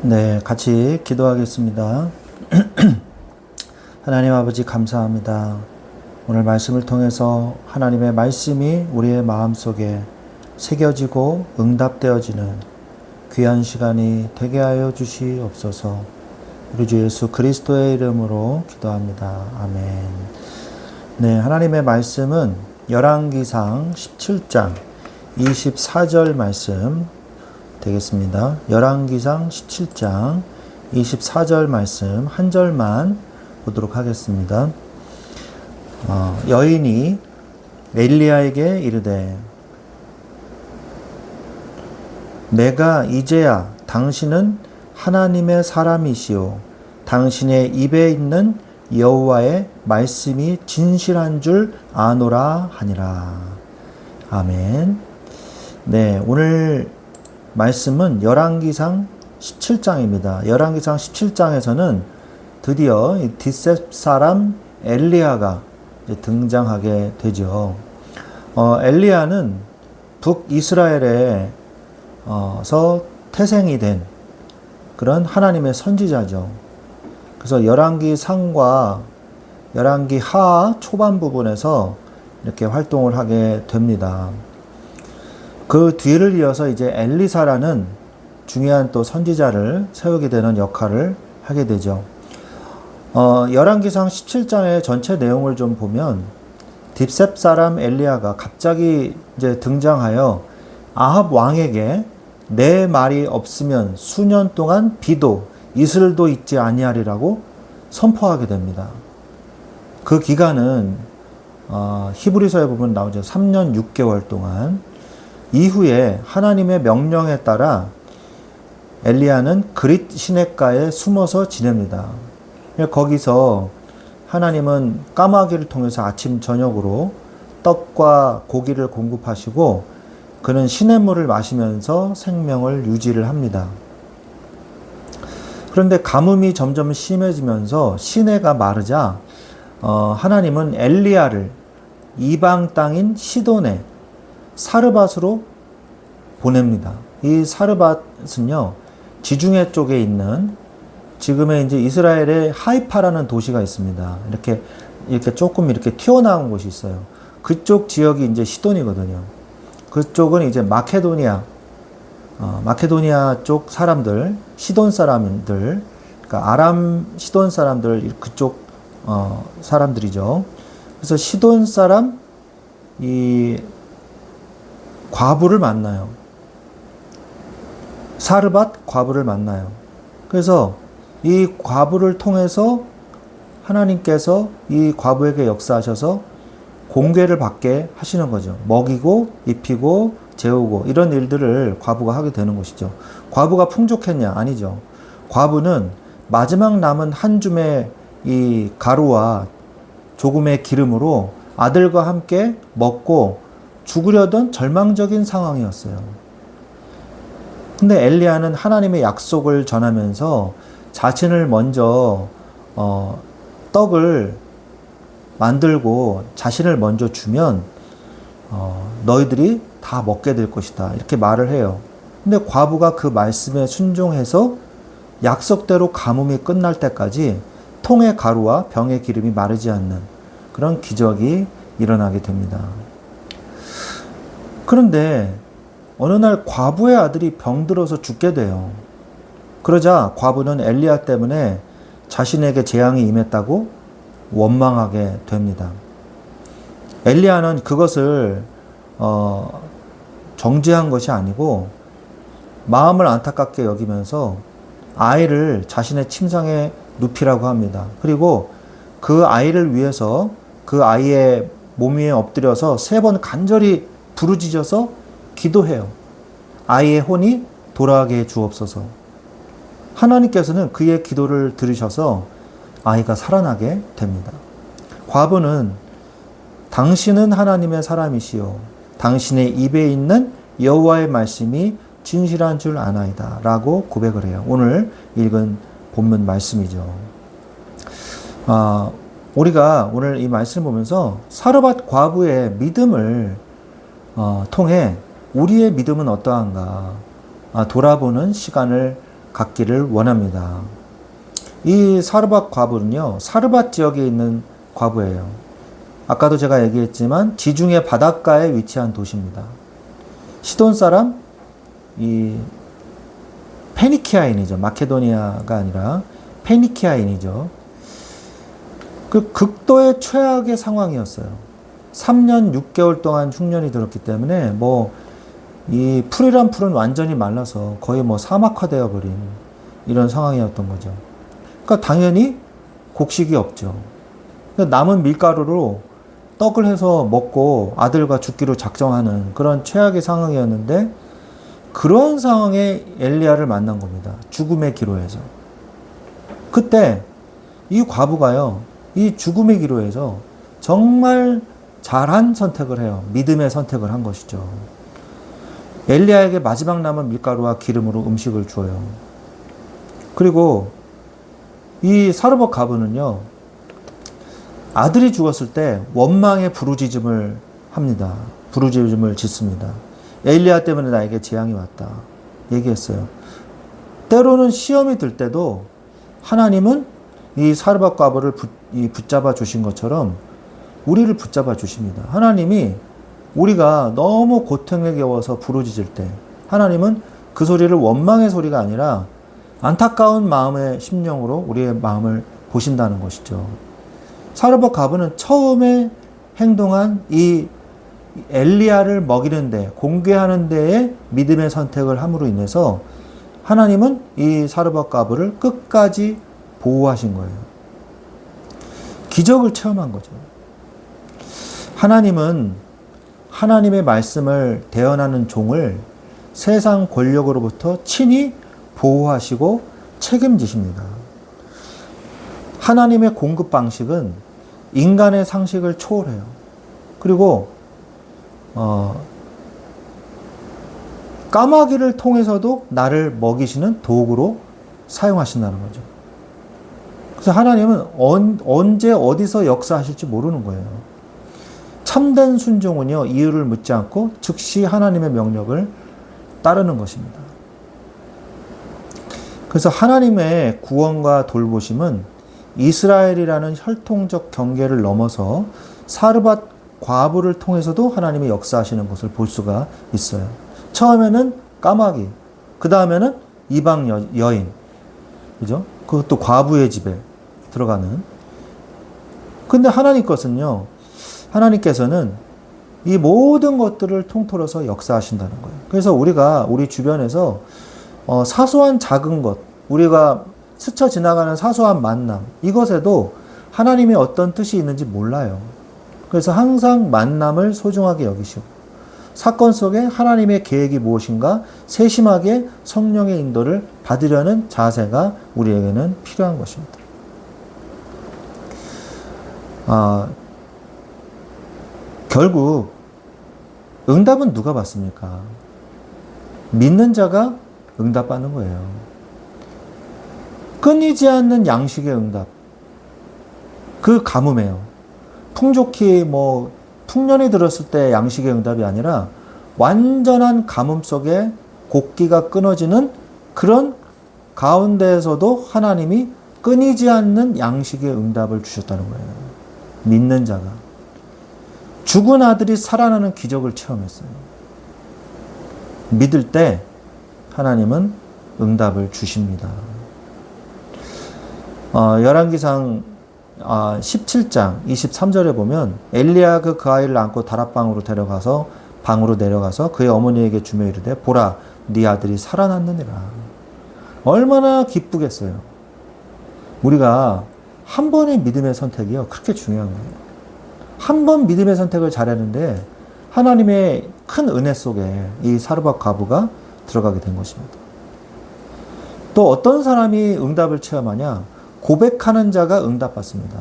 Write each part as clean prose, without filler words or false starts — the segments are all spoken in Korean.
네, 같이 기도하겠습니다. 하나님 아버지 감사합니다. 오늘 말씀을 통해서 하나님의 말씀이 우리의 마음속에 새겨지고 응답되어지는 귀한 시간이 되게 하여 주시옵소서. 우리 주 예수 그리스도의 이름으로 기도합니다. 아멘. 네, 하나님의 말씀은 열왕기상 17장 24절 말씀 되겠습니다. 열왕기상 17장 24절 말씀 한 절만 보도록 하겠습니다. 여인이 엘리야에게 이르되 내가 이제야 당신은 하나님의 사람이시오 당신의 입에 있는 여호와의 말씀이 진실한 줄 아노라 하니라. 아멘. 네, 오늘 말씀은 열왕기상 17장입니다. 열왕기상 17장에서는 드디어 뒷셉 사람 엘리야가 등장하게 되죠. 엘리야는 북이스라엘에서 태생이 된 그런 하나님의 선지자죠. 그래서 열왕기상과 열왕기하 초반 부분에서 이렇게 활동을 하게 됩니다. 그 뒤를 이어서 이제 엘리사라는 중요한 또 선지자를 세우게 되는 역할을 하게 되죠. 열왕기상 17장의 전체 내용을 좀 보면 딥셉 사람 엘리야가 갑자기 이제 등장하여 아합 왕에게 내 말이 없으면 수년 동안 비도 이슬도 있지 아니하리라고 선포하게 됩니다. 그 기간은 히브리서에 보면 나오죠. 3년 6개월 동안. 이후에 하나님의 명령에 따라 엘리야는 그릿 시냇가에 숨어서 지냅니다. 거기서 하나님은 까마귀를 통해서 아침 저녁으로 떡과 고기를 공급하시고 그는 시냇물을 마시면서 생명을 유지를 합니다. 그런데 가뭄이 점점 심해지면서 시내가 마르자 하나님은 엘리야를 이방 땅인 시돈에 사르밧으로 보냅니다. 이 사르밧은요, 지중해 쪽에 있는 지금의 이제 이스라엘의 하이파라는 도시가 있습니다. 이렇게 조금 이렇게 튀어나온 곳이 있어요. 그쪽 지역이 이제 시돈이거든요. 그쪽은 이제 마케도니아 쪽 사람들, 시돈 사람들, 그러니까 아람 시돈 사람들, 그쪽 사람들이죠. 그래서 시돈 사람, 이 과부를 만나요. 사르밧 과부를 만나요. 그래서 이 과부를 통해서 하나님께서 이 과부에게 역사하셔서 공궤를 받게 하시는 거죠. 먹이고 입히고 재우고 이런 일들을 과부가 하게 되는 것이죠. 과부가 풍족했냐? 아니죠. 과부는 마지막 남은 한 줌의 이 가루와 조금의 기름으로 아들과 함께 먹고 죽으려던 절망적인 상황이었어요. 근데 엘리야는 하나님의 약속을 전하면서 자신을 먼저 떡을 만들고 자신을 먼저 주면 너희들이 다 먹게 될 것이다. 이렇게 말을 해요. 근데 과부가 그 말씀에 순종해서 약속대로 가뭄이 끝날 때까지 통의 가루와 병의 기름이 마르지 않는 그런 기적이 일어나게 됩니다. 그런데 어느 날 과부의 아들이 병들어서 죽게 돼요. 그러자 과부는 엘리야 때문에 자신에게 재앙이 임했다고 원망하게 됩니다. 엘리야는 그것을 정죄한 것이 아니고 마음을 안타깝게 여기면서 아이를 자신의 침상에 눕히라고 합니다. 그리고 그 아이를 위해서 그 아이의 몸 위에 엎드려서 3번 간절히 부르짖어서 기도해요. 아이의 혼이 돌아가게 해 주옵소서. 하나님께서는 그의 기도를 들으셔서 아이가 살아나게 됩니다. 과부는 당신은 하나님의 사람이시요 당신의 입에 있는 여호와의 말씀이 진실한 줄 아나이다 라고 고백을 해요. 오늘 읽은 본문 말씀이죠. 우리가 오늘 이 말씀을 보면서 사르밧 과부의 믿음을 통해 우리의 믿음은 어떠한가 돌아보는 시간을 갖기를 원합니다. 이 사르밧 과부는요, 사르밧 지역에 있는 과부예요. 아까도 제가 얘기했지만 지중해 바닷가에 위치한 도시입니다. 시돈 사람, 이 페니키아인이죠. 마케도니아가 아니라 페니키아인이죠. 그 극도의 최악의 상황이었어요. 3년 6개월 동안 흉년이 들었기 때문에 이 풀이란 풀은 완전히 말라서 거의 사막화되어 버린 이런 상황이었던 거죠. 그러니까 당연히 곡식이 없죠. 남은 밀가루로 떡을 해서 먹고 아들과 죽기로 작정하는 그런 최악의 상황이었는데, 그런 상황에 엘리야를 만난 겁니다. 죽음의 기로에서. 그때 이 과부가요, 이 죽음의 기로에서 정말 잘한 선택을 해요. 믿음의 선택을 한 것이죠. 엘리야에게 마지막 남은 밀가루와 기름으로 음식을 줘요. 그리고 이 사르밧 과부는요, 아들이 죽었을 때 원망의 부르짖음을 합니다. 부르짖음을 짓습니다. 엘리야 때문에 나에게 재앙이 왔다 얘기했어요. 때로는 시험이 들 때도 하나님은 이 사르밧 과부를 붙잡아 주신 것처럼 우리를 붙잡아 주십니다. 하나님이 우리가 너무 고통에 겨워서 부르짖을 때 하나님은 그 소리를 원망의 소리가 아니라 안타까운 마음의 심령으로 우리의 마음을 보신다는 것이죠. 사르밧 과부는 처음에 행동한 이 엘리야를 먹이는 데, 공개하는 데에 믿음의 선택을 함으로 인해서 하나님은 이 사르밧 과부를 끝까지 보호하신 거예요. 기적을 체험한 거죠. 하나님은 하나님의 말씀을 대언하는 종을 세상 권력으로부터 친히 보호하시고 책임지십니다. 하나님의 공급 방식은 인간의 상식을 초월해요. 그리고 까마귀를 통해서도 나를 먹이시는 도구로 사용하신다는 거죠. 그래서 하나님은 언제 어디서 역사하실지 모르는 거예요. 참된 순종은요, 이유를 묻지 않고 즉시 하나님의 명령을 따르는 것입니다. 그래서 하나님의 구원과 돌보심은 이스라엘이라는 혈통적 경계를 넘어서 사르밧 과부를 통해서도 하나님이 역사하시는 것을 볼 수가 있어요. 처음에는 까마귀, 그 다음에는 이방 여인, 그죠? 그것도 과부의 집에 들어가는. 근데 하나님께서는 이 모든 것들을 통틀어서 역사하신다는 거예요. 그래서 우리가 우리 주변에서 사소한 작은 것, 우리가 스쳐 지나가는 사소한 만남, 이것에도 하나님의 어떤 뜻이 있는지 몰라요. 그래서 항상 만남을 소중하게 여기시고 사건 속에 하나님의 계획이 무엇인가 세심하게 성령의 인도를 받으려는 자세가 우리에게는 필요한 것입니다. 결국 응답은 누가 받습니까? 믿는 자가 응답받는 거예요. 끊이지 않는 양식의 응답, 그 가뭄에요. 풍족히 풍년이 들었을 때 양식의 응답이 아니라 완전한 가뭄 속에 곡기가 끊어지는 그런 가운데에서도 하나님이 끊이지 않는 양식의 응답을 주셨다는 거예요. 믿는 자가. 죽은 아들이 살아나는 기적을 체험했어요. 믿을 때 하나님은 응답을 주십니다. 열왕기상 17장 23절에 보면 엘리야가 그 아이를 안고 다락방으로 방으로 내려가서 그의 어머니에게 주며 이르되 보라 네 아들이 살아났느니라. 얼마나 기쁘겠어요. 우리가 한 번의 믿음의 선택이요 그렇게 중요한 거예요. 한 번 믿음의 선택을 잘했는데 하나님의 큰 은혜 속에 이 사르밧 과부가 들어가게 된 것입니다. 또 어떤 사람이 응답을 체험하냐? 고백하는 자가 응답받습니다.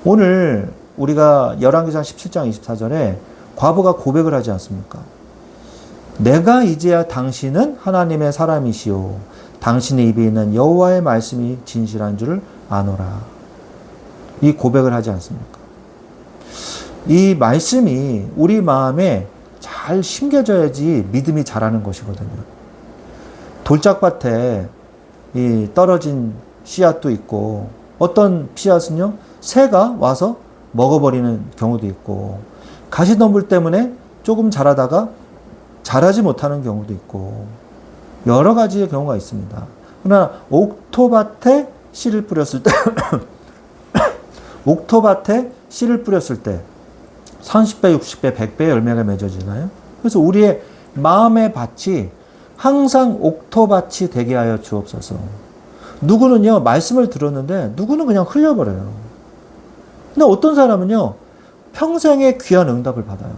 오늘 우리가 열왕기상 17장 24절에 과부가 고백을 하지 않습니까? 내가 이제야 당신은 하나님의 사람이시오. 당신의 입에 있는 여호와의 말씀이 진실한 줄을 아노라. 이 고백을 하지 않습니까? 이 말씀이 우리 마음에 잘 심겨져야지 믿음이 자라는 것이거든요. 돌짝밭에 이 떨어진 씨앗도 있고, 어떤 씨앗은요, 새가 와서 먹어버리는 경우도 있고, 가시덤불 때문에 조금 자라다가 자라지 못하는 경우도 있고, 여러 가지의 경우가 있습니다. 그러나 옥토밭에 씨를 뿌렸을 때 옥토밭에 씨를 뿌렸을 때 30배, 60배, 100배의 열매가 맺어지나요? 그래서 우리의 마음의 밭이 항상 옥토밭이 되게 하여 주옵소서. 누구는요, 말씀을 들었는데 누구는 그냥 흘려버려요. 근데 어떤 사람은요, 평생의 귀한 응답을 받아요.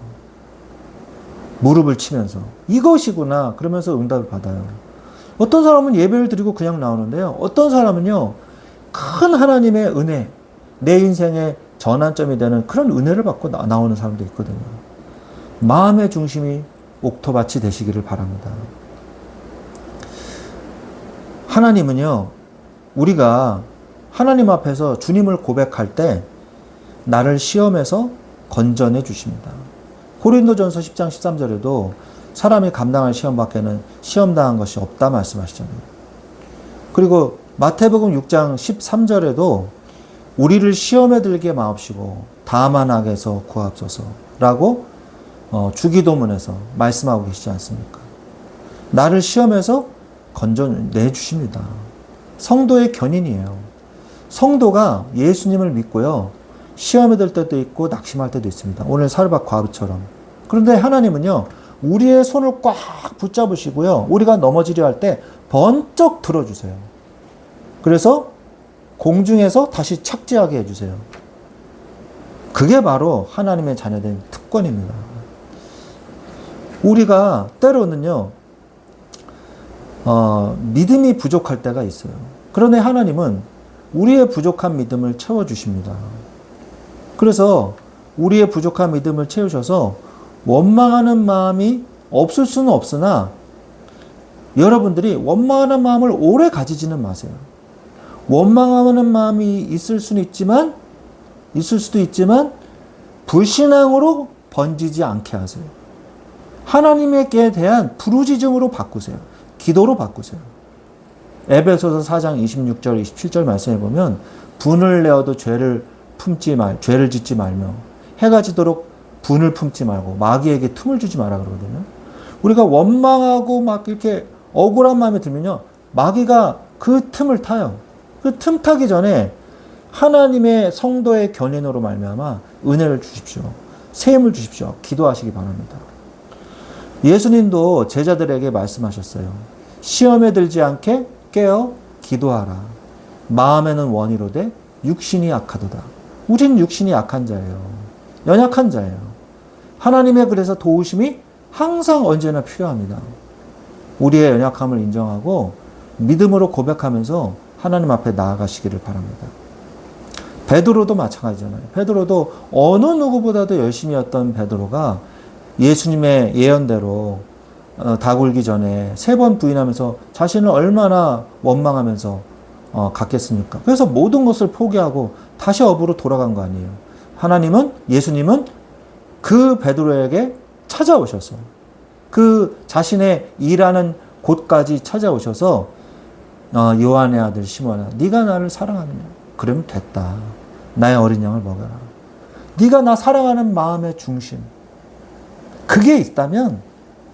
무릎을 치면서 이것이구나 그러면서 응답을 받아요. 어떤 사람은 예배를 드리고 그냥 나오는데요, 어떤 사람은요, 큰 하나님의 은혜, 내 인생의 전환점이 되는 그런 은혜를 받고 나오는 사람도 있거든요. 마음의 중심이 옥토밭이 되시기를 바랍니다. 하나님은요, 우리가 하나님 앞에서 주님을 고백할 때 나를 시험에서 건져내 주십니다. 고린도전서 10장 13절에도 사람이 감당할 시험 밖에는 시험당한 것이 없다 말씀하시잖아요. 그리고 마태복음 6장 13절에도 우리를 시험에 들게 마옵시고 다만 악에서 구하옵소서라고 주기도문에서 말씀하고 계시지 않습니까? 나를 시험에서 건져내 주십니다. 성도의 견인이에요. 성도가 예수님을 믿고요, 시험에 들 때도 있고 낙심할 때도 있습니다. 오늘 사르밧 과부처럼. 그런데 하나님은요, 우리의 손을 꽉 붙잡으시고요, 우리가 넘어지려 할 때 번쩍 들어주세요. 그래서 공중에서 다시 착지하게 해주세요. 그게 바로 하나님의 자녀된 특권입니다. 우리가 때로는요, 믿음이 부족할 때가 있어요. 그런데 하나님은 우리의 부족한 믿음을 채워주십니다. 그래서 우리의 부족한 믿음을 채우셔서 원망하는 마음이 없을 수는 없으나 여러분들이 원망하는 마음을 오래 가지지는 마세요. 원망하는 마음이 있을 수도 있지만 불신앙으로 번지지 않게 하세요. 하나님께 대한 부르짖음으로 바꾸세요. 기도로 바꾸세요. 에베소서 4장 26절 27절 말씀해 보면 분을 내어도 죄를 짓지 말며 해가 지도록 분을 품지 말고 마귀에게 틈을 주지 마라 그러거든요. 우리가 원망하고 막 이렇게 억울한 마음이 들면요, 마귀가 그 틈을 타요. 그 틈 타기 전에 하나님의 성도의 견인으로 말미암아 은혜를 주십시오. 세임을 주십시오. 기도하시기 바랍니다. 예수님도 제자들에게 말씀하셨어요. 시험에 들지 않게 깨어 기도하라. 마음에는 원이로되 육신이 약하도다. 우린 육신이 약한 자예요. 연약한 자예요. 하나님의 그래서 도우심이 항상 언제나 필요합니다. 우리의 연약함을 인정하고 믿음으로 고백하면서 하나님 앞에 나아가시기를 바랍니다. 베드로도 마찬가지잖아요. 베드로도 어느 누구보다도 열심히 했던 베드로가 예수님의 예언대로 닭 울기 전에 3번 부인하면서 자신을 얼마나 원망하면서 갔겠습니까? 그래서 모든 것을 포기하고 다시 업으로 돌아간 거 아니에요. 예수님은 그 베드로에게 찾아오셔서 그 자신의 일하는 곳까지 찾아오셔서 요한의 아들 시몬아, 네가 나를 사랑하느냐? 그러면 됐다. 나의 어린 양을 먹여라. 네가 나 사랑하는 마음의 중심, 그게 있다면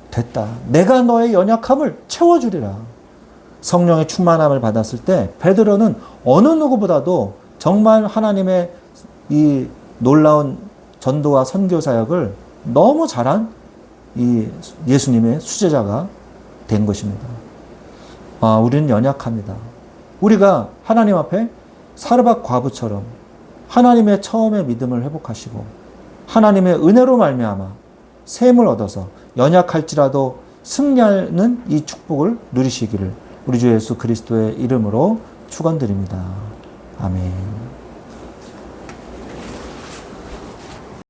됐다. 내가 너의 연약함을 채워주리라. 성령의 충만함을 받았을 때 베드로는 어느 누구보다도 정말 하나님의 이 놀라운 전도와 선교 사역을 너무 잘한 이 예수님의 수제자가 된 것입니다. 우리는 연약합니다. 우리가 하나님 앞에 사르밧 과부처럼 하나님의 처음의 믿음을 회복하시고 하나님의 은혜로 말미암아 셈을 얻어서 연약할지라도 승리하는 이 축복을 누리시기를 우리 주 예수 그리스도의 이름으로 축원드립니다. 아멘.